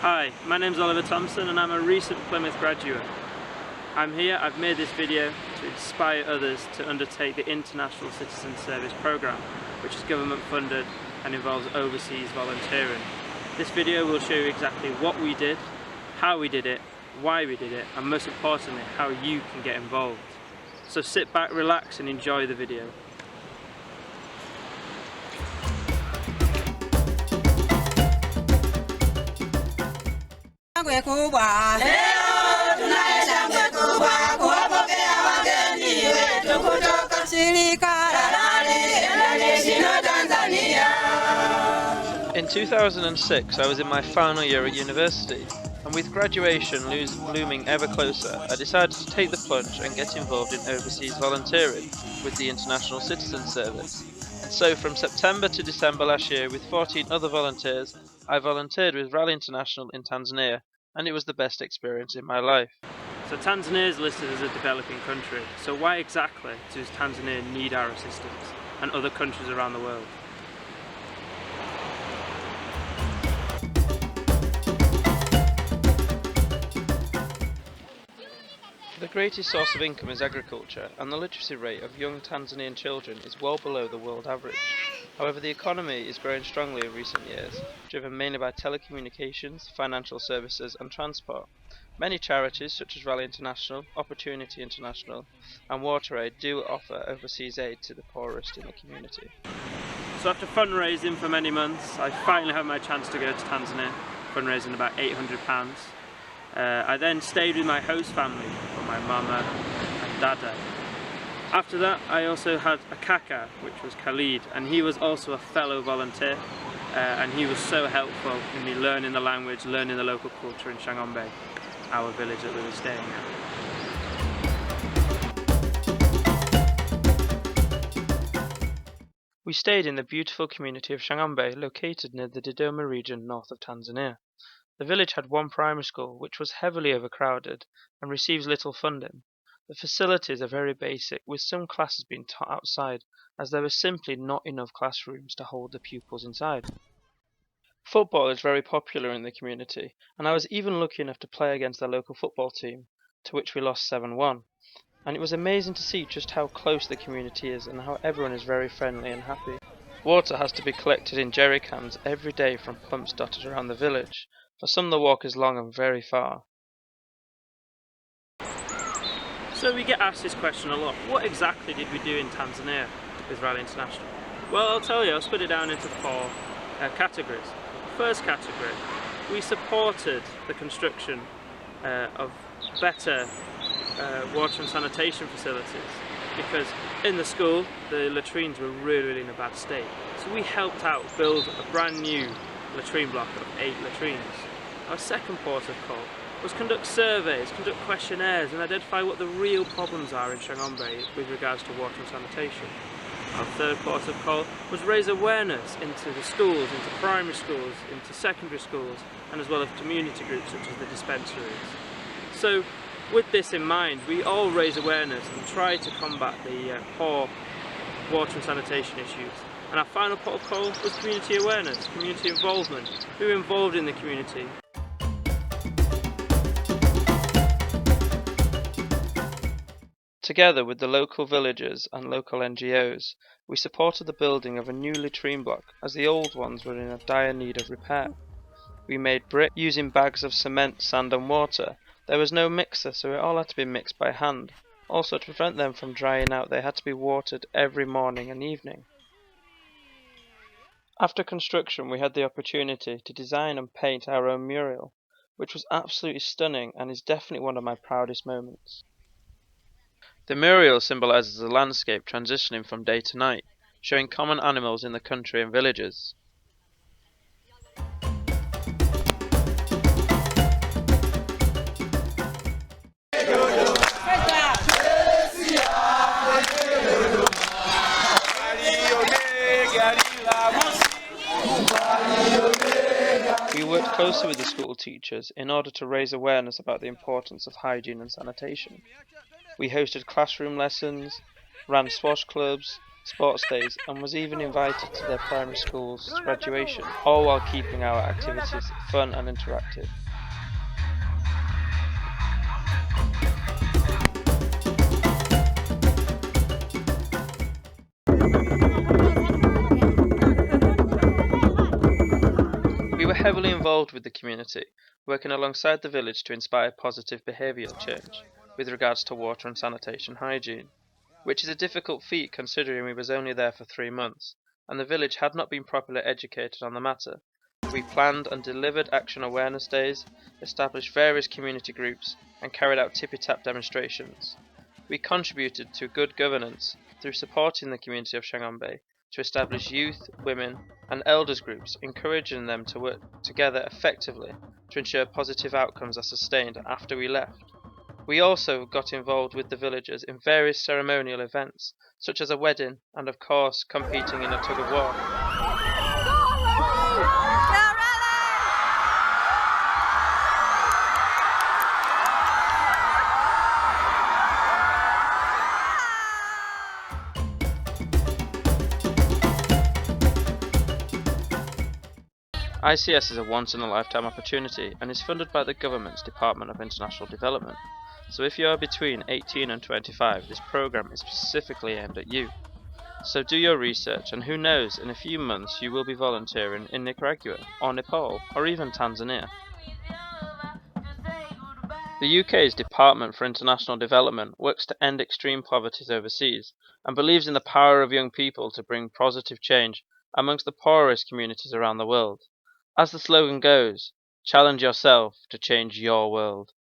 Hi, my name's Oliver Thompson and I'm a recent Plymouth graduate. I've made this video to inspire others to undertake the International Citizen Service Programme, which is government funded and involves overseas volunteering. This video will show you exactly what we did, how we did it, why we did it, and most importantly, how you can get involved. So sit back, relax and enjoy the video. In 2006, I was in my final year at university, and with graduation looming ever closer, I decided to take the plunge and get involved in overseas volunteering with the International Citizen Service. And so from September to December last year, with 14 other volunteers, I volunteered with Raleigh International in Tanzania, and it was the best experience in my life. So Tanzania is listed as a developing country, so why exactly does Tanzania need our assistance and other countries around the world? The greatest source of income is agriculture, and the literacy rate of young Tanzanian children is well below the world average. However, the economy is growing strongly in recent years, driven mainly by telecommunications, financial services and transport. Many charities such as Raleigh International, Opportunity International and Rotary do offer overseas aid to the poorest in the community. So after fundraising for many months, I finally had my chance to go to Tanzania, fundraising about £800. I then stayed with my host family, my mama and dada. After that I also had a kaka, which was Khalid, and he was also a fellow volunteer, and he was so helpful in me learning the language, learning the local culture in Chang'ombe, our village that we were staying at. We stayed in the beautiful community of Chang'ombe, located near the Dodoma region north of Tanzania. The village had one primary school, which was heavily overcrowded and receives little funding. The facilities are very basic, with some classes being taught outside, as there were simply not enough classrooms to hold the pupils inside. Football is very popular in the community, and I was even lucky enough to play against the local football team, to which we lost 7-1. And it was amazing to see just how close the community is and how everyone is very friendly and happy. Water has to be collected in jerry cans every day from pumps dotted around the village. For some, the walk is long and very far. So we get asked this question a lot. What exactly did we do in Tanzania with Raleigh International? Well, I'll tell you, I'll split it down into four categories. First category, we supported the construction of better water and sanitation facilities, because in the school the latrines were really in a bad state. So we helped out build a brand new latrine block of 8 latrines. Our second port of call was conduct surveys, conduct questionnaires and identify what the real problems are in Chang'ombe with regards to water and sanitation. Our third port of call was raise awareness into the schools, into primary schools, into secondary schools, and as well as community groups such as the dispensaries. So with this in mind, we all raise awareness and try to combat the poor water and sanitation issues. And our final port of call was community awareness, community involvement, who are involved in the community. Together with the local villagers and local NGOs, we supported the building of a new latrine block, as the old ones were in a dire need of repair. We made brick using bags of cement, sand and water. There was no mixer, so it all had to be mixed by hand. Also, to prevent them from drying out, they had to be watered every morning and evening. After construction, we had the opportunity to design and paint our own mural, which was absolutely stunning and is definitely one of my proudest moments. The mural symbolises the landscape transitioning from day to night, showing common animals in the country and villages. We worked closely with the school teachers in order to raise awareness about the importance of hygiene and sanitation. We hosted classroom lessons, ran swash clubs, sports days, and was even invited to their primary school's graduation, all while keeping our activities fun and interactive. We were heavily involved with the community, working alongside the village to inspire positive behavioural change with regards to water and sanitation hygiene, which is a difficult feat considering we was only there for 3 months, and the village had not been properly educated on the matter. We planned and delivered action awareness days, established various community groups, and carried out tippy-tap demonstrations. We contributed to good governance through supporting the community of Chang'ombe to establish youth, women, and elders groups, encouraging them to work together effectively to ensure positive outcomes are sustained after we left. We also got involved with the villagers in various ceremonial events, such as a wedding and, of course, competing in a tug of war. ICS is a once-in-a-lifetime opportunity and is funded by the government's Department of International Development. So if you are between 18 and 25, this program is specifically aimed at you. So do your research, and who knows, in a few months you will be volunteering in Nicaragua, or Nepal, or even Tanzania. The UK's Department for International Development works to end extreme poverty overseas, and believes in the power of young people to bring positive change amongst the poorest communities around the world. As the slogan goes, challenge yourself to change your world.